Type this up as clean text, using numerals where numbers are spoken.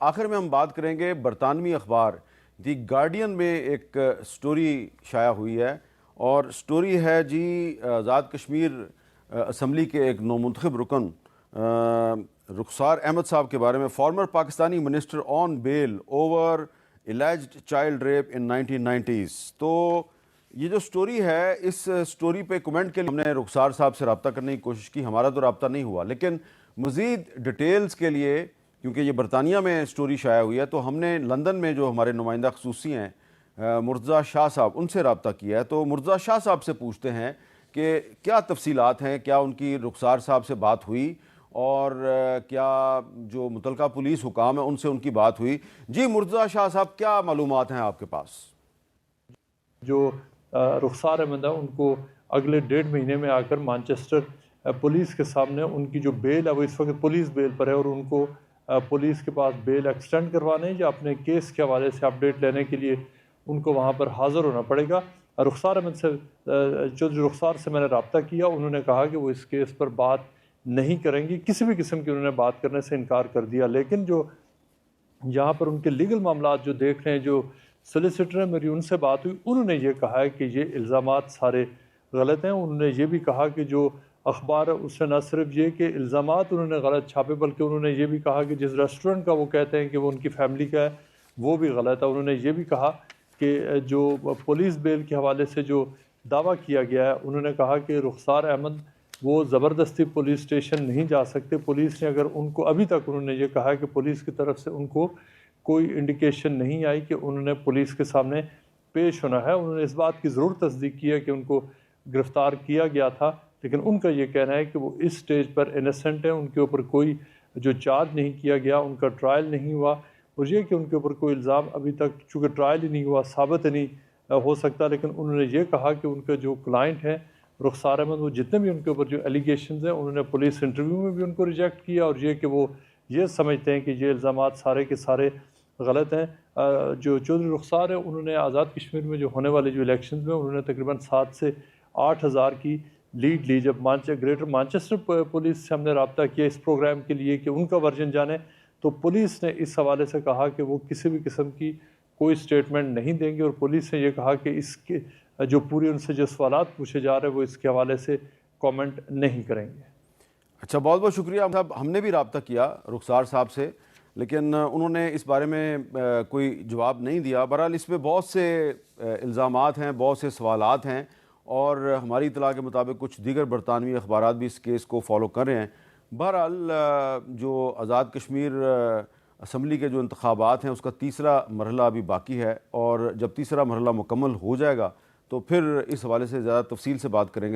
آخر میں ہم بات کریں گے برطانوی اخبار دی گارڈین میں ایک سٹوری شائع ہوئی ہے، اور سٹوری ہے جی آزاد کشمیر اسمبلی کے ایک نومنتخب رکن رخسار احمد صاحب کے بارے میں، فارمر پاکستانی منسٹر آن بیل اوور الیجڈ چائلڈ ریپ ان 1990s۔ تو یہ جو سٹوری ہے، اس سٹوری پہ کمنٹ کے لیے ہم نے رخسار صاحب سے رابطہ کرنے کی کوشش کی، ہمارا تو رابطہ نہیں ہوا، لیکن مزید ڈیٹیلز کے لیے، کیونکہ یہ برطانیہ میں سٹوری شائع ہوئی ہے، تو ہم نے لندن میں جو ہمارے نمائندہ خصوصی ہیں مرتضیٰ شاہ صاحب، ان سے رابطہ کیا ہے۔ تو مرتضیٰ شاہ صاحب سے پوچھتے ہیں کہ کیا تفصیلات ہیں، کیا ان کی رخسار صاحب سے بات ہوئی، اور کیا جو متعلقہ پولیس حکام ہیں ان سے ان کی بات ہوئی۔ جی مرتضیٰ شاہ صاحب، کیا معلومات ہیں آپ کے پاس؟ جو رخسار احمد ہے، ان کو اگلے 1.5 مہینے میں آ کر مانچسٹر پولیس کے سامنے ان کی جو بیل ہے وہ اس وقت پولیس بیل پر ہے، اور ان کو پولیس کے پاس بیل ایکسٹینڈ کروانے یا اپنے کیس کے حوالے سے اپڈیٹ لینے کے لیے ان کو وہاں پر حاضر ہونا پڑے گا۔ رخسار احمد سے جو رخسار سے میں نے رابطہ کیا، انہوں نے کہا کہ وہ اس کیس پر بات نہیں کریں گی، کسی بھی قسم کی انہوں نے بات کرنے سے انکار کر دیا۔ لیکن جو یہاں پر ان کے لیگل معاملات جو دیکھ رہے ہیں، جو سولیسیٹر ہیں، میری ان سے بات ہوئی، انہوں نے یہ کہا ہے کہ یہ الزامات سارے غلط ہیں۔ انہوں نے یہ بھی کہا کہ جو اخبار ہے اس نے نہ صرف یہ کہ الزامات انہوں نے غلط چھاپے، بلکہ انہوں نے یہ بھی کہا کہ جس ریسٹورنٹ کا وہ کہتے ہیں کہ وہ ان کی فیملی کا ہے، وہ بھی غلط ہے۔ انہوں نے یہ بھی کہا کہ جو پولیس بیل کے حوالے سے جو دعویٰ کیا گیا ہے، انہوں نے کہا کہ رخسار احمد وہ زبردستی پولیس اسٹیشن نہیں جا سکتے۔ پولیس نے اگر ان کو، ابھی تک انہوں نے یہ کہا ہے کہ پولیس کی طرف سے ان کو کوئی انڈیکیشن نہیں آئی کہ انہوں نے پولیس کے سامنے پیش ہونا ہے۔ انہوں نے اس بات کی ضرور تصدیق کی ہے کہ ان کو گرفتار کیا گیا تھا، لیکن ان کا یہ کہنا ہے کہ وہ اس سٹیج پر انیسنٹ ہیں، ان کے اوپر کوئی جو چارج نہیں کیا گیا، ان کا ٹرائل نہیں ہوا، اور یہ کہ ان کے اوپر کوئی الزام ابھی تک چونکہ ٹرائل ہی نہیں ہوا ثابت نہیں ہو سکتا۔ لیکن انہوں نے یہ کہا کہ ان کا جو کلائنٹ ہے رخسار احمد، وہ جتنے بھی ان کے اوپر جو ایلیگیشنز ہیں، انہوں نے پولیس انٹرویو میں بھی ان کو ریجیکٹ کیا، اور یہ کہ وہ یہ سمجھتے ہیں کہ یہ الزامات سارے کے سارے غلط ہیں۔ جو چودھری رخسار ہے، انہوں نے آزاد کشمیر میں جو ہونے والے جو الیکشنز میں انہوں نے تقریباً 7 سے 8 ہزار کی لیڈ لی۔ جب گریٹر مانچسٹر پولیس سے ہم نے رابطہ کیا اس پروگرام کے لیے کہ ان کا ورژن جانیں، تو پولیس نے اس حوالے سے کہا کہ وہ کسی بھی قسم کی کوئی سٹیٹمنٹ نہیں دیں گے، اور پولیس نے یہ کہا کہ اس کے جو پوری ان سے جو سوالات پوچھے جا رہے ہیں وہ اس کے حوالے سے کامنٹ نہیں کریں گے۔ اچھا، بہت بہت شکریہ صاحب۔ ہم نے بھی رابطہ کیا رخسار صاحب سے، لیکن انہوں نے اس بارے میں کوئی جواب نہیں دیا۔ بہرحال اس میں بہت سے الزامات ہیں، بہت سے سوالات ہیں، اور ہماری اطلاع کے مطابق کچھ دیگر برطانوی اخبارات بھی اس کیس کو فالو کر رہے ہیں۔ بہرحال جو آزاد کشمیر اسمبلی کے جو انتخابات ہیں، اس کا تیسرا مرحلہ ابھی باقی ہے، اور جب تیسرا مرحلہ مکمل ہو جائے گا تو پھر اس حوالے سے زیادہ تفصیل سے بات کریں گے۔